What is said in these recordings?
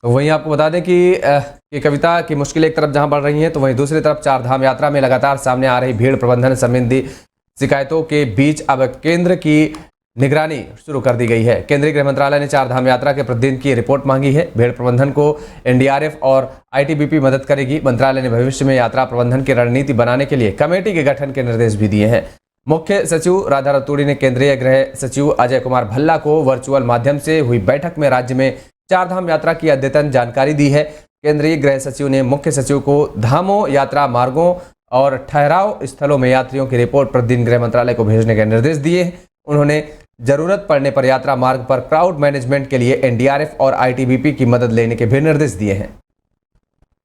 तो वहीं आपको बता दें कि कविता की मुश्किलें एक तरफ जहां बढ़ रही हैं, तो वहीं दूसरी तरफ चार धाम यात्रा में लगातार सामने आ रही भीड़ प्रबंधन संबंधी शिकायतों के बीच अब केंद्र की निगरानी शुरू कर दी गई है। केंद्रीय गृह मंत्रालय ने चार धाम यात्रा के प्रतिदिन की रिपोर्ट मांगी है। भीड़ प्रबंधन को एनडीआरएफ और आईटीबीपी मदद करेगी। मंत्रालय ने भविष्य में यात्रा प्रबंधन की रणनीति बनाने के लिए कमेटी के गठन के निर्देश भी दिए हैं। मुख्य सचिव राधा रतूड़ी ने केंद्रीय गृह सचिव अजय कुमार भल्ला को वर्चुअल माध्यम से हुई बैठक में राज्य में चार धाम यात्रा की अद्यतन जानकारी दी है। केंद्रीय गृह सचिव ने मुख्य सचिव को धामों, यात्रा मार्गों और ठहराव स्थलों में यात्रियों की रिपोर्ट प्रतिदिन गृह मंत्रालय को भेजने के निर्देश दिए हैं। उन्होंने जरूरत पड़ने पर यात्रा मार्ग पर क्राउड मैनेजमेंट के लिए एनडीआरएफ और आईटीबीपी की मदद लेने के भी निर्देश दिए हैं।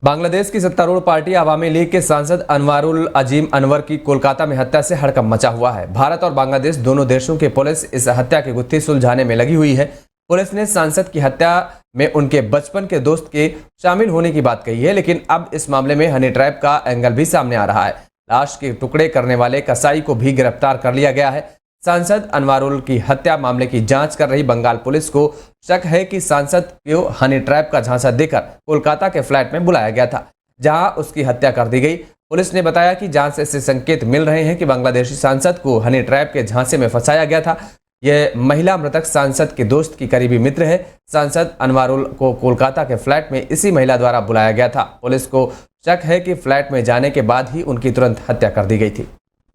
बांग्लादेश की सत्तारूढ़ पार्टी अवामी लीग के सांसद अनवारुल अजीम अनवर की कोलकाता में हत्या से हड़कंप मचा हुआ है। भारत और बांग्लादेश दोनों देशों की पुलिस इस हत्या की गुत्थी सुलझाने में लगी हुई है। पुलिस ने सांसद की हत्या में उनके बचपन के दोस्त के शामिल होने की बात कही है, लेकिन अब इस मामले में हनी ट्रैप का एंगल भी सामने आ रहा है। लाश के टुकड़े करने वाले कसाई को भी गिरफ्तार कर लिया गया है। सांसद अनवारुल की हत्या मामले की जांच कर रही बंगाल पुलिस को शक है कि सांसद को हनी ट्रैप का झांसा देकर कोलकाता के फ्लैट में बुलाया गया था, जहां उसकी हत्या कर दी गई। पुलिस ने बताया कि जांच से ऐसे संकेत मिल रहे हैं कि बांग्लादेशी सांसद को हनी ट्रैप के झांसे में फंसाया गया था। यह महिला मृतक सांसद के दोस्त की करीबी मित्र है। सांसद अनवारुल को कोलकाता के फ्लैट में इसी महिला द्वारा बुलाया गया था। पुलिस को शक है कि फ्लैट में जाने के बाद ही उनकी तुरंत हत्या कर दी गई थी।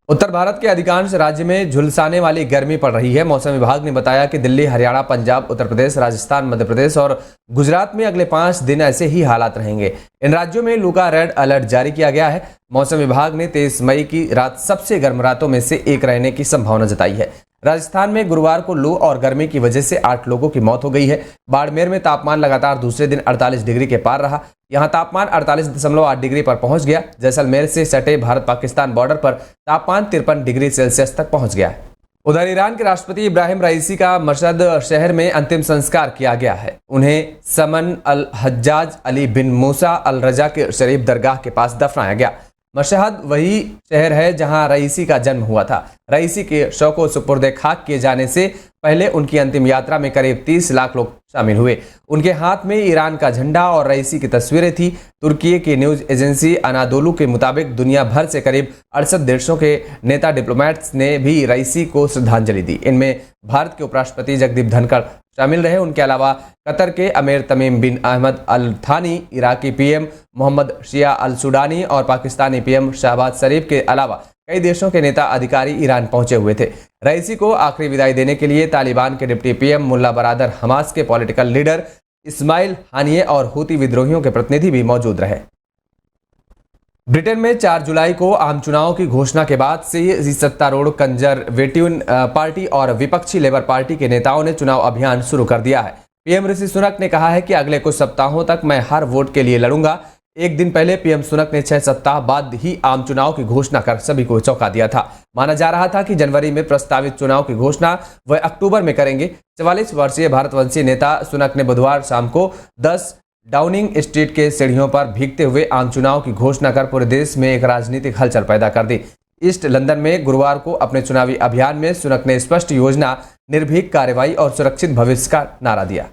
उत्तर भारत के अधिकांश राज्य में झुलसाने वाली गर्मी पड़ रही है। मौसम विभाग ने बताया कि दिल्ली, हरियाणा, पंजाब, उत्तर प्रदेश, राजस्थान, मध्य प्रदेश और गुजरात में अगले 5 दिन ऐसे ही हालात रहेंगे। इन राज्यों में लू का रेड अलर्ट जारी किया गया है। मौसम विभाग ने 23 मई की रात सबसे गर्म रातों में से एक रहने की संभावना जताई है। राजस्थान में गुरुवार को लू और गर्मी की वजह से 8 लोगों की मौत हो गई है। बाड़मेर में तापमान लगातार दूसरे दिन 48 डिग्री के पार रहा। यहां तापमान 48.8 डिग्री पर पहुंच गया। जैसलमेर से सटे भारत पाकिस्तान बॉर्डर पर तापमान 53 डिग्री सेल्सियस तक पहुंच गया है। उधर ईरान के राष्ट्रपति इब्राहिम रईसी का मशहद शहर में अंतिम संस्कार किया गया है। उन्हें समन अल हज्जाज अली बिन मूसा अल रजा के शरीफ दरगाह के पास दफनाया गया। मशहद वही शहर है जहां रईसी का जन्म हुआ था। रईसी के शव को सुपुर्द खाक किए जाने से पहले उनकी अंतिम यात्रा में करीब 30 लाख लोग शामिल हुए। उनके हाथ में ईरान का झंडा और रईसी की तस्वीरें थी। तुर्की की न्यूज एजेंसी अनादोलू के मुताबिक दुनिया भर से करीब 68 देशों के नेता, डिप्लोमेट्स ने भी रईसी को श्रद्धांजलि दी। इनमें भारत के उपराष्ट्रपति जगदीप धनखड़ शामिल रहे। उनके अलावा कतर के अमीर तमीम बिन अहमद अल थानी, इराकी पीएम मोहम्मद शिया अल सुडानी और पाकिस्तानी पीएम शहबाज शरीफ के अलावा कई देशों के नेता अधिकारी ईरान पहुंचे हुए थे। रईसी को आखिरी विदाई देने के लिए तालिबान के डिप्टी पीएम मुल्ला बरादर, हमास के पॉलिटिकल लीडर इस्माइल हानिये और हूती विद्रोहियों के प्रतिनिधि भी मौजूद रहे। ब्रिटेन में 4 जुलाई को आम चुनाव की घोषणा के बाद से सत्तारूढ़ कंजरवेटिव पार्टी और विपक्षी लेबर पार्टी के नेताओं ने चुनाव अभियान शुरू कर दिया है। पीएम ऋषि सुनक ने कहा है कि अगले कुछ सप्ताहों तक मैं हर वोट के लिए लड़ूंगा। एक दिन पहले पीएम सुनक ने 6 सप्ताह बाद ही आम चुनाव की घोषणा कर सभी को चौंका दिया था। माना जा रहा था कि जनवरी में प्रस्तावित चुनाव की घोषणा वह अक्टूबर में करेंगे। 44 वर्षीय भारतवंशी नेता सुनक ने बुधवार शाम को 10 डाउनिंग स्ट्रीट के सीढ़ियों पर भीगते हुए आम चुनाव की घोषणा कर पूरे देश में एक राजनीतिक हलचल पैदा कर दी। ईस्ट लंदन में गुरुवार को अपने चुनावी अभियान में सुनक ने स्पष्ट योजना, निर्भीक कार्रवाई और सुरक्षित भविष्य का नारा दिया।